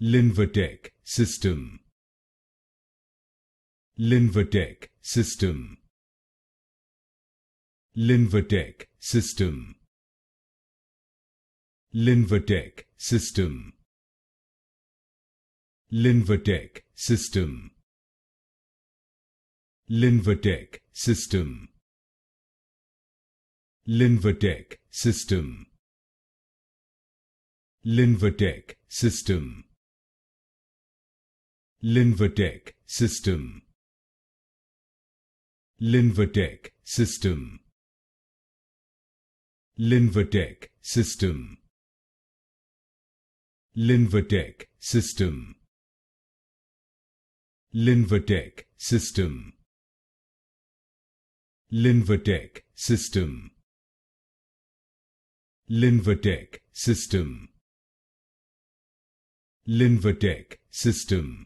Linvatec System. Linvatec System. Linvatec System. Linvatec System. Linvatec System. Linvatec System. Linvatec System. Linvatec System. Linvatec System. Linvatec System. Linvatec System. Linvatec System. Linvatec System. Linvatec System. Linvatec System. Linvatec System.